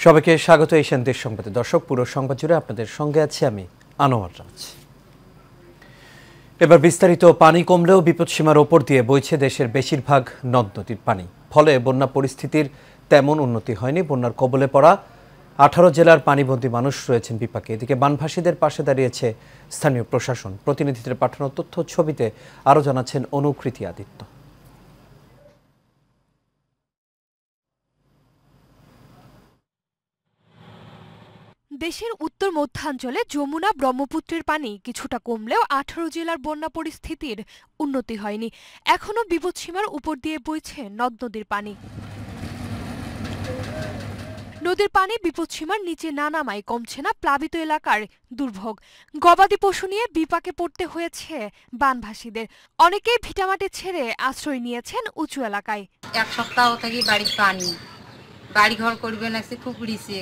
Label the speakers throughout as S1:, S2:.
S1: সবাইকে স্বাগত এশিয়ান দেশ সংবাদে। দর্শক, পুরো সংবাদ জুড়ে আপনাদের সঙ্গে আছি আমি আনোয়ার রাজ। এবার বিস্তারিত। পানি কমলেও বিপদসীমার ওপর দিয়ে বইছে দেশের বেশিরভাগ নদ নদীর পানি। ফলে বন্যা পরিস্থিতির তেমন উন্নতি হয়নি। বন্যার কবলে পড়া 18 জেলার পানিবন্দী মানুষ রয়েছেন বিপাকে। এদিকে বানভাসীদের পাশে দাঁড়িয়েছে স্থানীয় প্রশাসন। প্রতিনিধিদের পাঠানো তথ্য ছবিতে আরও জানাচ্ছেন অনুকৃতি আদিত্য।
S2: দেশের উত্তর মধ্যাঞ্চলে যমুনা ব্রহ্মপুত্রের পানি কিছুটা কমলেও 18 জেলার বন্যা পরিস্থিতির উন্নতি হয়নি। এখনও বিপদসীমার উপর দিয়ে বইছে নদ নদীর পানি। নদীর পানি বিপদসীমার নিচে না নামায় কমছে না প্লাবিত এলাকার দুর্ভোগ। গবাদি পশু নিয়ে বিপাকে পড়তে হয়েছে বানভাসীদের। অনেকেই ভিটামাটি ছেড়ে আশ্রয় নিয়েছেন উঁচু এলাকায়।
S3: এক সপ্তাহ থেকে বাড়ির পানি, বাড়ি ঘর করবে না, খুব রিসে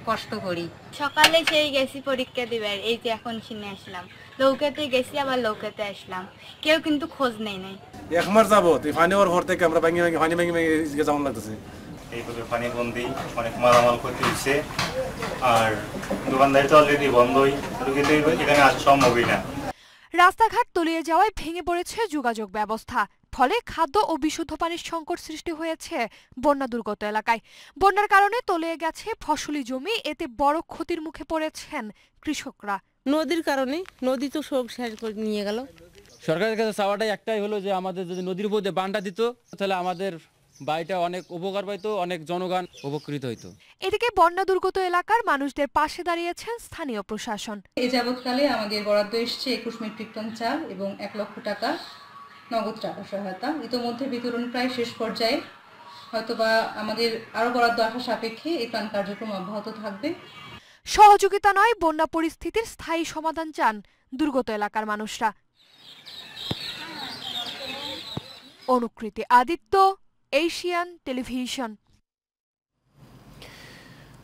S3: কষ্ট করি।
S4: সকালে সেই গেছি পরীক্ষা দিবার, এই যে এখন শুনে আসলাম। লৌকাতে গেছি, আবার লৌকাতে আসলাম, কেউ কিন্তু খোঁজ নেই।
S5: এক মাস যাবো পানি ওর ঘর থেকে আমরা পানি ভেঙে যেমন লাগতেছে।
S6: এইভাবে পানি বন্দি, অনেক মালামাল ক্ষতি হচ্ছে। আর দোকানদারি তো অলরেডি বন্ধই, এখানে আসা সম্ভবই না।
S2: রাস্তাঘাট তলিয়ে যাওয়ায় ভেঙে পড়েছে যোগাযোগ ব্যবস্থা। ফলে খাদ্য ও বিশুদ্ধ পানির সংকট সৃষ্টি হয়েছে বন্যা দুর্গত এলাকায়। বন্যার কারণে তলিয়ে গেছে ফসলি জমি। এতে বড় ক্ষতির মুখে পড়েছেন কৃষকরা।
S7: নদীর কারণে নদী তো সব শেষ করে নিয়ে গেল।
S8: সরকারের কাছে চাওয়াটাই একটাই হলো যে আমাদের যদি নদীর উপর দিয়ে বানটা দিত, তাহলে আমাদের বাড়িটা অনেক উপকার পাইতো, অনেক জনগণ উপকৃত হইতো।
S2: এদিকে বন্যা দুর্গত এলাকার মানুষদের পাশে দাঁড়িয়েছেন স্থানীয় প্রশাসন।
S9: এ যাবৎকালে আমাদের বরাদ্দ এসছে 21 মেট্রিক টন চাল এবং 1 লক্ষ টাকা নগদ টাকা সহায়তা। ইতোমধ্যে বিতরণ প্রায় শেষ পর্যায়ে। হয়তোবা আমাদের আরো বরাদ্দ আসা সাপেক্ষে এই ত্রাণ কার্যক্রম অব্যাহত থাকবে।
S2: সহযোগিতা নয়, বন্যা পরিস্থিতির স্থায়ী সমাধান চান দুর্গত এলাকার মানুষরা। অনুকৃতি আদিত্য, এশিয়ান টেলিভিশন।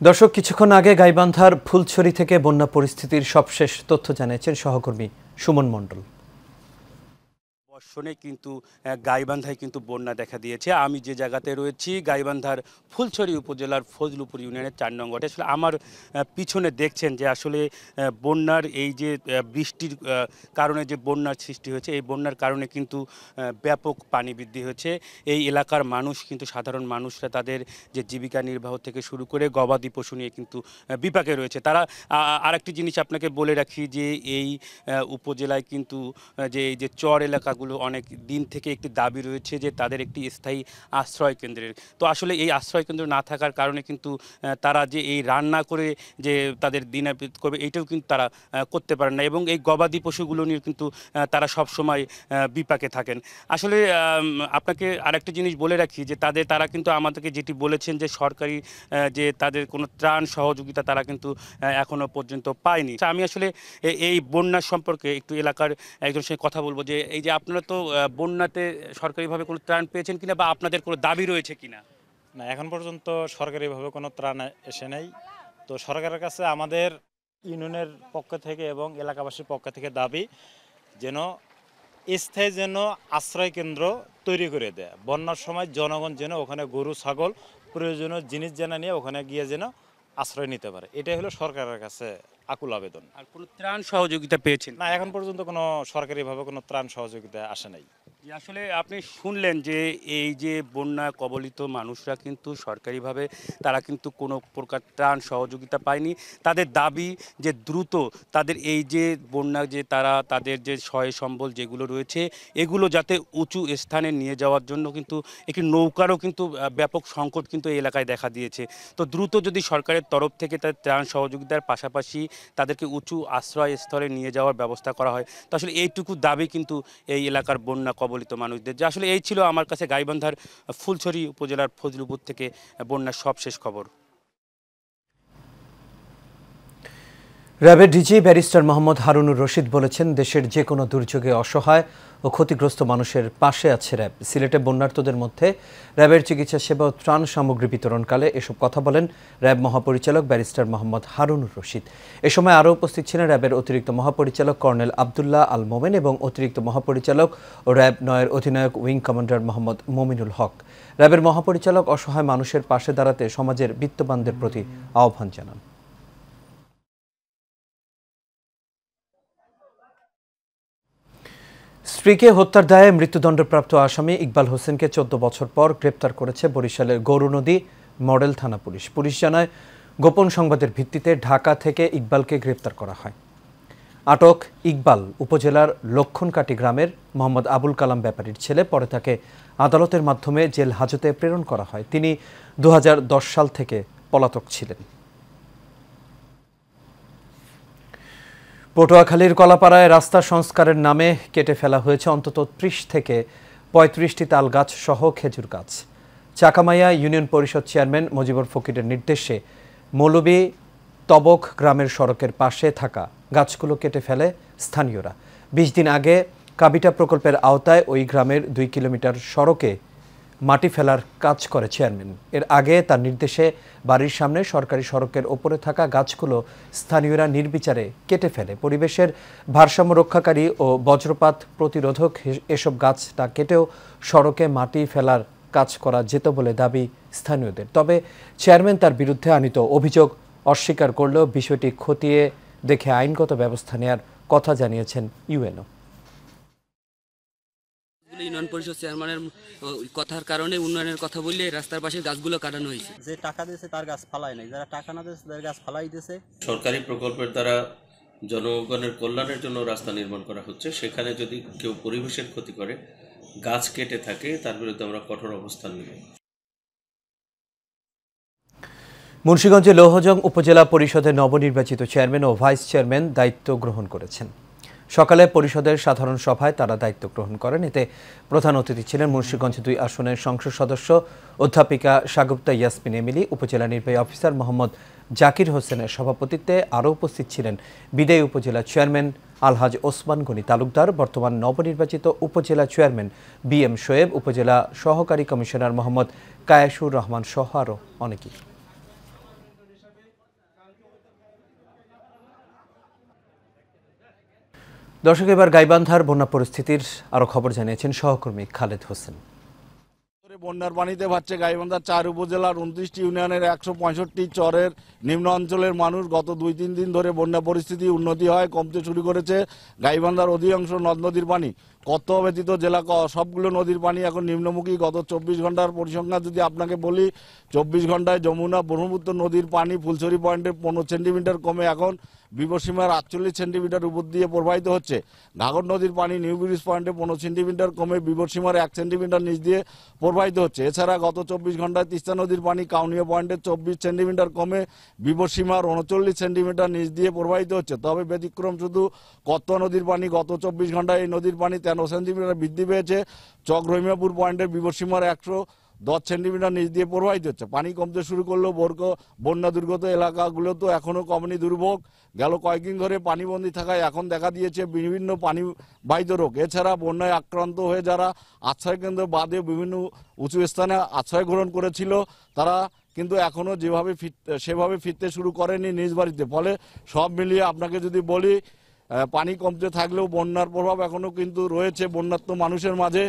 S1: দর্শক, কিছুক্ষণ আগে গাইবান্ধার ফুলছড়ি থেকে বন্যা পরিস্থিতির সবশেষ তথ্য জানিয়েছেন সহকর্মী সুমন মণ্ডল।
S10: বর্ষণে কিন্তু গাইবান্ধায় কিন্তু বন্যা দেখা দিয়েছে। আমি যে জায়গাতে রয়েছি গাইবান্ধার ফুলছড়ি উপজেলার ফজলুপুর ইউনিয়নের 4 নং ওয়ার্ডে। আসলে আমার পিছনে দেখছেন যে আসলে বন্যার এই যে বৃষ্টির কারণে যে বন্যার সৃষ্টি হয়েছে, এই বন্যার কারণে কিন্তু ব্যাপক পানি বৃদ্ধি হয়েছে। এই এলাকার মানুষ কিন্তু, সাধারণ মানুষরা তাদের যে জীবিকা নির্বাহ থেকে শুরু করে গবাদি পশু নিয়ে কিন্তু বিপাকে রয়েছে তারা। আরেকটি জিনিস আপনাকে বলে রাখি যে এই উপজেলায় কিন্তু যে এই যে চর এলাকাগুলো অনেক দিন থেকে একটি দাবি রয়েছে যে তাদের একটি স্থায়ী আশ্রয় কেন্দ্রের। তো আসলে এই আশ্রয় কেন্দ্র না থাকার কারণে কিন্তু তারা যে এই রান্না করে যে তাদের দিনাতিপাত করবে, এইটাও কিন্তু তারা করতে পারেন না। এবং এই গবাদি পশুগুলো নিয়ে কিন্তু তারা সব সময় বিপাকে থাকেন। আসলে আপনাকে আরেকটা জিনিস বলে রাখি যে তারা কিন্তু আমাদেরকে যেটি বলেছেন যে সরকারি যে তাদের কোনো ত্রাণ সহযোগিতা তারা কিন্তু এখনো পর্যন্ত পায়নি। আমি আসলে এই বন্যা সম্পর্কে একটু এলাকার একজনের সঙ্গে কথা বলবো যে এই যে আপনারা তো বন্যাতে সরকারিভাবে কোনো ত্রাণ পেয়েছেন কিনা বা আপনাদের কোনো দাবি রয়েছে কিনা?
S6: না, এখন পর্যন্ত সরকারিভাবে কোনো ত্রাণ এসে নেই। তো সরকারের কাছে আমাদের ইউনিয়নের পক্ষ থেকে এবং এলাকাবাসীর পক্ষ থেকে দাবি যেন স্থায়ী আশ্রয় কেন্দ্র তৈরি করে দেয়। বন্যার সময় জনগণ যেন ওখানে গরু ছাগল প্রয়োজনীয় জিনিস নিয়ে ওখানে গিয়ে যেন আশ্রয় নিতে পারে, এটাই হলো সরকারের কাছে আকুল আবেদন।
S10: আর কোনো ত্রাণ সহযোগিতা পেয়েছেন?
S6: না, এখন পর্যন্ত কোনো সরকারিভাবে কোনো ত্রাণ সহযোগিতা আসে নাই।
S10: আসলে আপনি শুনলেন যে এই যে বন্যা কবলিত মানুষরা কিন্তু সরকারিভাবে তারা কিন্তু কোনো প্রকার ত্রাণ সহযোগিতা পায়নি। তাদের দাবি যে দ্রুত তাদের এই যে বন্যা যে তাদের যে সহায় সম্বল যেগুলো রয়েছে এগুলো যাতে উঁচু স্থানে নিয়ে যাওয়ার জন্য কিন্তু একটি নৌকারও কিন্তু ব্যাপক সংকট কিন্তু এই এলাকায় দেখা দিয়েছে। তো দ্রুত যদি সরকারের তরফ থেকে তাদের ত্রাণ সহযোগিতার পাশাপাশি তাদেরকে উঁচু আশ্রয়স্থলে নিয়ে যাওয়ার ব্যবস্থা করা হয়, তো আসলে এইটুকু দাবি কিন্তু এই এলাকার বন্যা কবলিত মানুষদের। যে আসলে এই ছিল আমার কাছে গাইবান্ধার ফুলছড়ি উপজেলার ফজলুপুর থেকে বন্যার সবশেষ খবর।
S1: র্যাবের ডিজি ব্যারিস্টার মোহাম্মদ হারুনুর রশিদ বলেছেন, দেশের যে কোনো দুর্যোগে অসহায় ও ক্ষতিগ্রস্ত মানুষের পাশে আছে র্যাব। সিলেটে বন্যার্তদের মধ্যে র্যাবের চিকিৎসা সেবা ও ত্রাণ সামগ্রী বিতরণকালে এসব কথা বলেন র্যাব মহাপরিচালক ব্যারিস্টার মোহাম্মদ হারুনুর রশিদ। এ সময় আরও উপস্থিত ছিলেন র্যাবের অতিরিক্ত মহাপরিচালক কর্নেল আবদুল্লাহ আল মোমেন এবং অতিরিক্ত মহাপরিচালক ও র্যাব ৯-এর অধিনায়ক উইং কমান্ডার মোহাম্মদ মমিনুল হক। র্যাবের মহাপরিচালক অসহায় মানুষের পাশে দাঁড়াতে সমাজের বিত্তবানদের প্রতি আহ্বান জানান। স্ত্রীকে হত্যার দায়ে মৃত্যুদণ্ডপ্রাপ্ত আসামি ইকবাল হোসেনকে ১৪ বছর পর গ্রেপ্তার করেছে বরিশালের গৌরনদী মডেল থানা পুলিশ। পুলিশ জানায়, গোপন সংবাদের ভিত্তিতে ঢাকা থেকে ইকবালকে গ্রেপ্তার করা হয়। আটক ইকবাল উপজেলার লক্ষণকাটি গ্রামের মোহাম্মদ আবুল কালাম ব্যাপারীর ছেলে। পরে তাকে আদালতের মাধ্যমে জেল হাজতে প্রেরণ করা হয়। তিনি ২০১০ সাল থেকে পলাতক ছিলেন। পটুয়াখালীর কলাপাড়ায় রাস্তা সংস্কারের নামে কেটে ফেলা হয়েছে অন্তত ৩০ থেকে ৩৫টি তাল গাছ সহ খেজুর গাছ। চাকামাইয়া ইউনিয়ন পরিষদ চেয়ারম্যান মজিবুর ফকিরের নির্দেশে মৌলবী তবক গ্রামের সড়কের পাশে থাকা গাছগুলো কেটে ফেলে স্থানীয়রা। ২০ দিন আগে কাবিটা প্রকল্পের আওতায় ওই গ্রামের ২ কিলোমিটার সড়কে মাটি ফেলার কাজ করে চেয়ারম্যান। এর আগে তার নির্দেশে বাড়ির সামনে সরকারি সড়কের ওপরে থাকা গাছগুলো স্থানীয়রা নির্বিচারে কেটে ফেলে। পরিবেশের ভারসাম্য রক্ষাকারী ও বজ্রপাত প্রতিরোধক এসব গাছ না কেটেও সড়কে মাটি ফেলার কাজ করা যেত বলে দাবি স্থানীয়দের। তবে চেয়ারম্যান তার বিরুদ্ধে আনিত অভিযোগ অস্বীকার করলেও বিষয়টি খতিয়ে দেখে আইনগত ব্যবস্থা নেওয়ার কথা জানিয়েছেন ইউএনও।
S11: ইউনিয়ন পরিষদ চেয়ারম্যানের কথার কারণে উন্নয়নের কথা বললে রাস্তার পাশে গাছগুলো কাটানো হয়েছে।
S12: যে টাকা দিয়েছে তার গাছ ফালাই নাই, যারা টাকা না দিয়েছে তাদের গাছ ফালাই দিয়েছে।
S13: সরকারি প্রকল্পের দ্বারা জনগণের কল্যাণের জন্য রাস্তা নির্মাণ করা হচ্ছে, সেখানে যদি কেউ পরিবেশের ক্ষতি করে, গাছ কেটে থাকে, তার বিরুদ্ধে আমরা কঠোর অবস্থান নেব।
S1: মুন্সিগঞ্জে লৌহজং উপজেলা পরিষদের নবনির্বাচিত চেয়ারম্যান ও ভাইস চেয়ারম্যান দায়িত্ব গ্রহণ করেছেন। সকালে পরিষদের সাধারণ সভায় তারা দায়িত্ব গ্রহণ করেন। এতে প্রধান অতিথি ছিলেন মুন্সিগঞ্জ ২ আসনের সংসদ সদস্য অধ্যাপিকা সাগুপ্তা ইয়াসমিন এমিলি। উপজেলা নির্বাহী অফিসার মোহাম্মদ জাকির হোসেনের সভাপতিত্বে আরও উপস্থিত ছিলেন বিদায়ী উপজেলা চেয়ারম্যান আলহাজ ওসমান গনি তালুকদার, বর্তমান নবনির্বাচিত উপজেলা চেয়ারম্যান বিএম শোয়েব, উপজেলা সহকারী কমিশনার মোহাম্মদ কায়েসুর রহমান সহ আরও অনেকেই। দর্শক, এবার গাইবান্ধার বন্যা পরিস্থিতির আরো খবর জানিয়েছেন সহকর্মী খালেদ হোসেন।
S14: বন্যার পানিতে ভাসছে গাইবান্ধার ৪ উপজেলার ২৯টি ইউনিয়নের ১৬৫ চরের নিম্ন অঞ্চলের মানুষ। গত ২-৩ দিন ধরে বন্যা পরিস্থিতি উন্নতি হয়, কমতে শুরু করেছে। গাইবান্ধার অধিকাংশ নদ নদীর পানি, কত ব্যতীত জেলা সবগুলো নদীর পানি এখন নিম্নমুখী। গত ২৪ ঘন্টার পরিসংখ্যান যদি আপনাকে বলি, ২৪ ঘন্টায় যমুনা ব্রহ্মপুত্র নদীর পানি ফুলছড়ি পয়েন্টে ১৫ সেন্টিমিটার কমে এখন বিপদসীমার ৪৮ সেন্টিমিটার উপর দিয়ে প্রবাহিত হচ্ছে। ঘাঘর নদীর পানি নিউ ব্রিজ পয়েন্টে ১৫ সেন্টিমিটার কমে বিপদসীমার ১ সেন্টিমিটার নিচ দিয়ে প্রবাহিত হচ্ছে। এছাড়া গত ২৪ ঘন্টায় তিস্তা নদীর পানি কাউনিয়া পয়েন্টে ২৪ সেন্টিমিটার কমে বিপদসীমার ৩৯ সেন্টিমিটার নিচ দিয়ে প্রবাহিত হচ্ছে। তবে ব্যতিক্রম শুধু কত্ত নদীর পানি। গত ২৪ ঘন্টায় এই নদীর পানি ১৩ সেন্টিমিটার বৃদ্ধি পেয়েছে। চক রহিমাপুর পয়েন্টের বিপদসীমার ১১০ সেন্টিমিটার নিচ দিয়ে প্রবাহিত হচ্ছে। পানি কমতে শুরু করলেও বন্যা দুর্গত এলাকাগুলো তো এখনও কমেনি দুর্ভোগ। গেল কয়েকদিন ধরে পানিবন্দী থাকায় এখন দেখা দিয়েছে বিভিন্ন পানিবাহিত রোগ। এছাড়া বন্যায় আক্রান্ত হয়ে যারা আশ্রয়কেন্দ্র বাদে বিভিন্ন উঁচু স্থানে আশ্রয় গ্রহণ করেছিল, তারা কিন্তু এখনও সেভাবে ফিরতে শুরু করেনি নিজ বাড়িতে। ফলে সব মিলিয়ে আপনাকে যদি বলি, পানি কমতে থাকলেও বন্যার প্রভাব এখনও কিন্তু রয়েছে বন্যার্ত মানুষের মাঝে।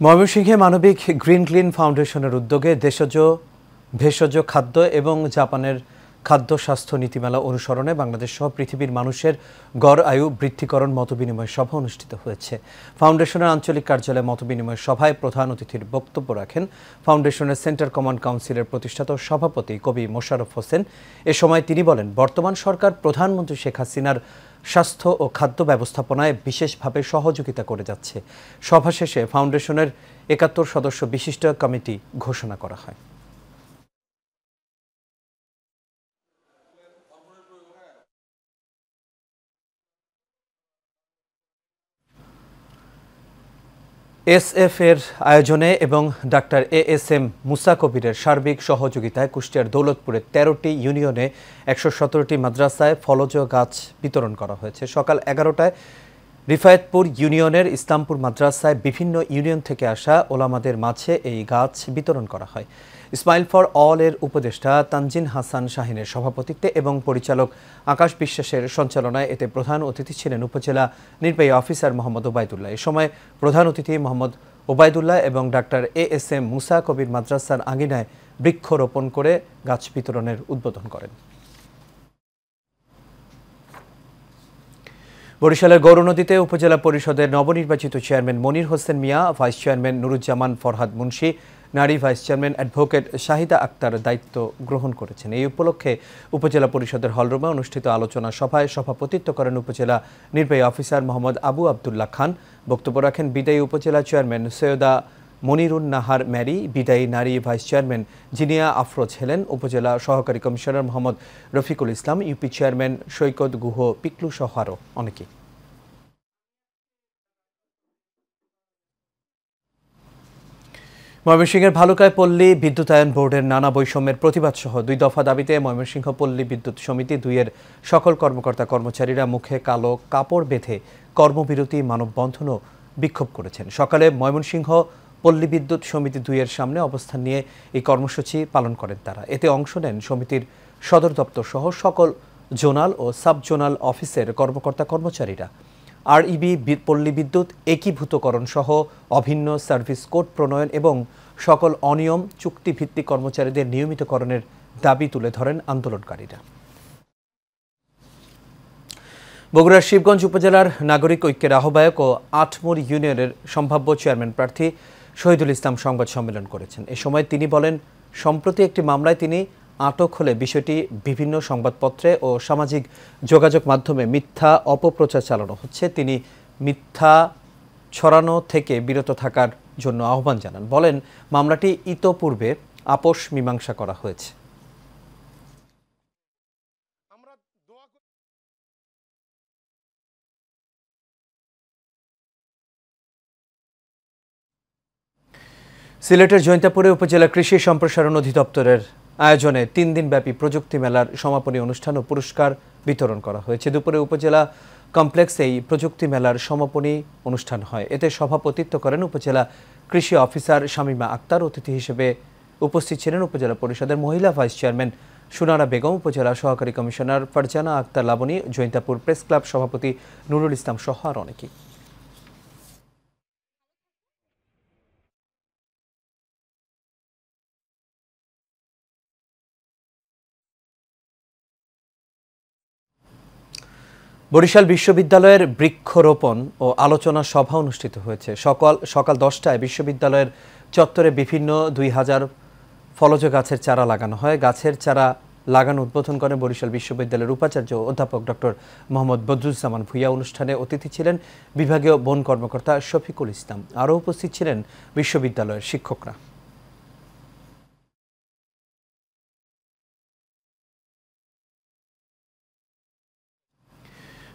S1: ময়মনসিংহে মানবিক গ্রিন ক্লিন ফাউন্ডেশনের উদ্যোগে দেশজ ভেষজ খাদ্য এবং জাপানের খাদ্য স্বাস্থ্য নীতিমালা অনুসরণে বাংলাদেশ সহ পৃথিবীর মানুষের গড় আয়ু বৃদ্ধিকরণ মতবিনিময় সভা অনুষ্ঠিত হয়েছে। ফাউন্ডেশনের আঞ্চলিক কার্যালয়ে মতবিনিময় সভায় প্রধান অতিথির বক্তব্য রাখেন ফাউন্ডেশনের সেন্টার কমান্ড কাউন্সিলের প্রতিষ্ঠাতা সভাপতি কবি মোশাররফ হোসেন। এ সময় তিনি বলেন, বর্তমান সরকার প্রধানমন্ত্রী শেখ হাসিনার স্বাস্থ্য ও খাদ্য ব্যবস্থাপনায় বিশেষভাবে সহযোগিতা করে যাচ্ছে। সভা শেষে ফাউন্ডেশনের ৭১ সদস্য বিশিষ্ট কমিটি ঘোষণা করা হয়। এসএফ এর আয়োজনে এবং ডাক্তার এএসএম মুসা কবিরের সার্বিক সহযোগিতায় কুষ্টিয়ার দৌলতপুরে ১৩টি ইউনিয়নে ১১৭টি মাদ্রাসায় ফলজ গাছ বিতরণ করা হয়েছে। সকাল ১১টায় রিফায়েতপুর ইউনিয়নের ইসলামপুর মাদ্রাসায় বিভিন্ন ইউনিয়ন থেকে আসা ওলামাদের মাঝে এই গাছ বিতরণ করা হয়। স্মাইল ফর অল এর উপদেষ্টা তানজিন হাসান শাহিনের সভাপতিত্বে এবং পরিচালক আকাশ বিশ্বাসের সঞ্চালনায় এতে প্রধান অতিথি ছিলেন উপজেলা নির্বাহী অফিসার মোহাম্মদ ওবায়দুল্লাহ। এ সময় প্রধান অতিথি মোহাম্মদ ওবায়দুল্লাহ এবং ডাক্তার এএসএম মুসা কবির মাদ্রাসার আঙিনায় বৃক্ষরোপণ করে গাছ বিতরণের উদ্বোধন করেন। বরিশালের গৌরনদীতে উপজেলা পরিষদের নবনির্বাচিত chairman Monir Hossain Mia, vice chairman Nuruzzaman Farhad Munshi, নারী vice chairman advocate Shahida Akter দায়িত্ব গ্রহণ করেছেন। এই উপলক্ষে উপজেলা পরিষদের হলরুমে অনুষ্ঠিত আলোচনা সভায় সভাপতিত্ব করেন উপজেলা নির্বাহী অফিসার মোহাম্মদ আবু আবদুল্লাহ খান। বক্তব্য রাখেন বিদায়ী উপজেলা চেয়ারম্যান সৈয়দা মনিরুন নাহার ম্যারি, বিদায়ী নারী vice chairman Zinia Afroz Helen, উপজেলা সহকারী commissioner Mohammad Rafiqul Islam, UP chairman Saikat Guha Piklu সহ আরও অনেকে। ময়মনসিংহের ভালুকায় পল্লী বিদ্যুতায়ন বোর্ডের নানা বৈষম্যের প্রতিবাদ সহ ২ দফা দাবিতে ময়মনসিংহ পল্লী বিদ্যুৎ সমিতি ২ এর সকল কর্মকর্তা কর্মচারীরা মুখে কালো কাপড় বেঁধে কর্মবিরতি, মানববন্ধন ও বিক্ষোভ করেছেন। সকালে ময়মনসিংহ পল্লী বিদ্যুৎ সমিতি ২ এর সামনে অবস্থান নিয়ে এই কর্মসূচি পালন করেন তারা। এতে অংশ নেন সমিতির সদর দপ্তর সহ সকল জোনাল ও সাব জোনাল অফিসের কর্মকর্তা কর্মচারীরা। আরইবি পল্লী বিদ্যুৎ একীভূতকরণ সহ অভিন্ন সার্ভিস কোড প্রণয়ন এবং সকল অনিয়ম চুক্তিভিত্তিক কর্মচারীদের নিয়মিতকরণের দাবি তুলে ধরেন আন্দোলনকারীরা। বগুড়ার শিবগঞ্জ উপজেলার নাগরিক ঐক্যের আহ্বায়ক ও আটমুর ইউনিয়নের সম্ভাব্য চেয়ারম্যান প্রার্থী শহীদুল ইসলাম সংবাদ সম্মেলন করেছেন। এ সময় তিনি বলেন, সম্প্রতি একটি মামলায় তিনি আটক হলে বিষয়টি বিভিন্ন সংবাদপত্রে ও সামাজিক যোগাযোগ মাধ্যমে মিথ্যা অপপ্রচার চালানো হচ্ছে। তিনি মিথ্যা ছড়ানো থেকে বিরত থাকার জন্য আহ্বান জানান। বলেন, মামলাটি ইতোপূর্বে আপোষ মীমাংসা করা হয়েছে। সিলেটের জৈন্তাপুরে উপজেলা কৃষি সম্প্রসারণ অধিদপ্তরের আয়োজনে ৩ দিনব্যাপী প্রযুক্তি মেলার সমাপনী অনুষ্ঠান ও পুরস্কার বিতরণ করা হয়েছে। দুপুরে উপজেলা কমপ্লেক্সে এই প্রযুক্তি মেলার সমাপনী অনুষ্ঠান হয়। এতে সভাপতিত্ব করেন উপজেলা কৃষি অফিসার শামীমা আক্তার। অতিথি হিসেবে উপস্থিত ছিলেন উপজেলা পরিষদের মহিলা ভাইস চেয়ারম্যান সুনারা বেগম, উপজেলা সহকারী commissioner Farzana Akter Laboni, Jaintapur press club সভাপতি নুরুল ইসলাম সহ আর অনেকেই। বরিশাল বিশ্ববিদ্যালয়ের বৃক্ষরোপণ ও আলোচনা সভা অনুষ্ঠিত হয়েছে। সকাল 10টায় বিশ্ববিদ্যালয়ের চত্বরে বিভিন্ন 2000 ফলজ গাছের চারা লাগানো হয়। গাছের চারা লাগানো উদ্বোধন করেন বরিশাল বিশ্ববিদ্যালয়ের উপাচার্য অধ্যাপক ডক্টর মোহাম্মদ বদরুজ্জামান ভূঁইয়া। অনুষ্ঠানে অতিথি ছিলেন বিভাগীয় বন কর্মকর্তা শফিকুল ইসলাম। আরও উপস্থিত ছিলেন বিশ্ববিদ্যালয়ের শিক্ষকরা।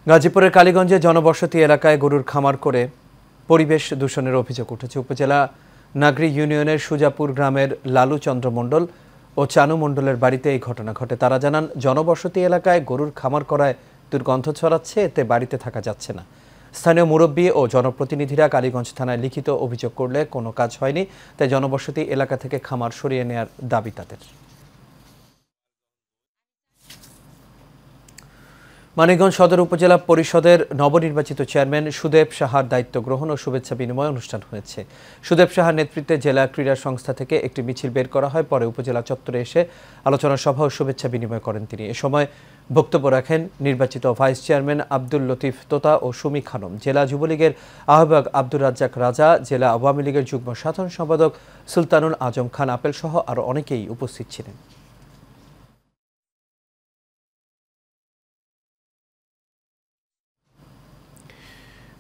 S1: গাজীপুরের কালীগঞ্জে জনবসতি এলাকায় গরুর খামার করে পরিবেশ দূষণের অভিযোগ উঠেছে। উপজেলা নাগরি ইউনিয়নের সুজাপুর গ্রামের লালু চন্দ্র মণ্ডল ও চানু মণ্ডলের বাড়িতে এই ঘটনা ঘটে। তারা জানান, জনবসতি এলাকায় গরুর খামার করায় দুর্গন্ধ ছড়াচ্ছে, এতে বাড়িতে থাকা যাচ্ছে না। স্থানীয় মুরব্বী ও জনপ্রতিনিধিরা কালীগঞ্জ থানায় লিখিত অভিযোগ করলে কোনো কাজ হয়নি, তাই জনবসতি এলাকা থেকে খামার সরিয়ে নেওয়ার দাবি তাদের। মানিকগঞ্জ সদর উপজেলা পরিষদের নবনির্বাচিত চেয়ারম্যান সুদেব সাহার দায়িত্ব গ্রহণ ও শুভেচ্ছা বিনিময় অনুষ্ঠান হয়েছে। সুদেব সাহার নেতৃত্বে জেলা ক্রীড়া সংস্থা থেকে একটি মিছিল বের করা হয়। পরে উপজেলা চত্বরে এসে আলোচনা সভা ও শুভেচ্ছা বিনিময় করেন তিনি। এ সময় বক্তব্য রাখেন নির্বাচিত ভাইস চেয়ারম্যান আব্দুল লতিফ তোতা ও সুমি খানম, জেলা যুবলীগের আহ্বায়ক আব্দুর রাজ্জাক রাজা, জেলা আওয়ামী লীগের যুগ্ম সাধারণ সম্পাদক সুলতানুল আজম খান আপেল সহ আরও অনেকেই উপস্থিত ছিলেন।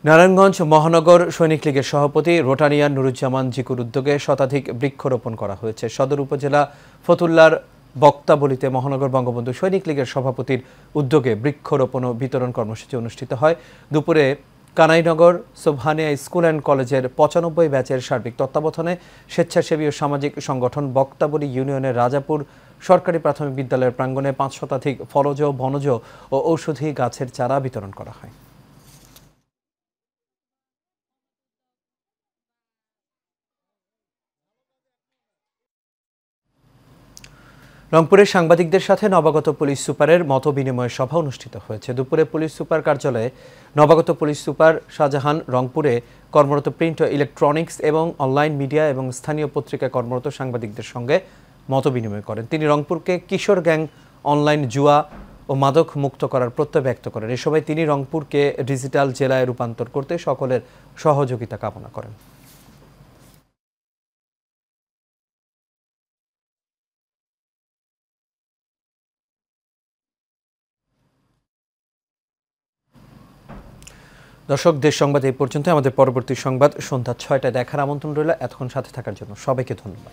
S1: নারায়ণগঞ্জ মহানগর সৈনিক লীগের সভাপতি রোটারিয়ান নুরুজ্জামান জিকুর উদ্যোগে শতাধিক বৃক্ষরোপণ করা হয়েছে। সদর উপজেলা ফতুল্লার বক্তাবলিতে মহানগর বঙ্গবন্ধু সৈনিক লীগের সভাপতির উদ্যোগে বৃক্ষরোপণ ও বিতরণ কর্মসূচি অনুষ্ঠিত হয়। দুপুরে কানাইনগর সোবহানিয়া স্কুল অ্যান্ড কলেজের ৯৫ ব্যাচের সার্বিক তত্ত্বাবধানে স্বেচ্ছাসেবী ও সামাজিক সংগঠন বক্তাবলী ইউনিয়নের রাজাপুর সরকারি প্রাথমিক বিদ্যালয়ের প্রাঙ্গণে ৫ শতাধিক ফলজ, বনজ ও ঔষধি গাছের চারা বিতরণ করা হয়। রংপুরে সাংবাদিকদের সাথে নবাগত পুলিশ সুপারের মতবিনিময় সভা অনুষ্ঠিত হয়েছে। দুপুরে পুলিশ সুপার কার্যালয়ে নবাগত পুলিশ সুপার শাহজাহান রংপুরে কর্মরত প্রিন্ট ও ইলেকট্রনিক্স এবং অনলাইন মিডিয়া এবং স্থানীয় পত্রিকায় কর্মরত সাংবাদিকদের সঙ্গে মতবিনিময় করেন। তিনি রংপুরকে কিশোর গ্যাং, অনলাইন জুয়া ও মাদক মুক্ত করার প্রত্যয় ব্যক্ত করেন। এ সময় তিনি রংপুরকে ডিজিটাল জেলায় রূপান্তর করতে সকলের সহযোগিতা কামনা করেন। দর্শক, দেশ সংবাদ এই পর্যন্ত। আমাদের পরবর্তী সংবাদ সন্ধ্যা ৬টায় দেখার আমন্ত্রণ রইল। এতক্ষণ সাথে থাকার জন্য সবাইকে ধন্যবাদ।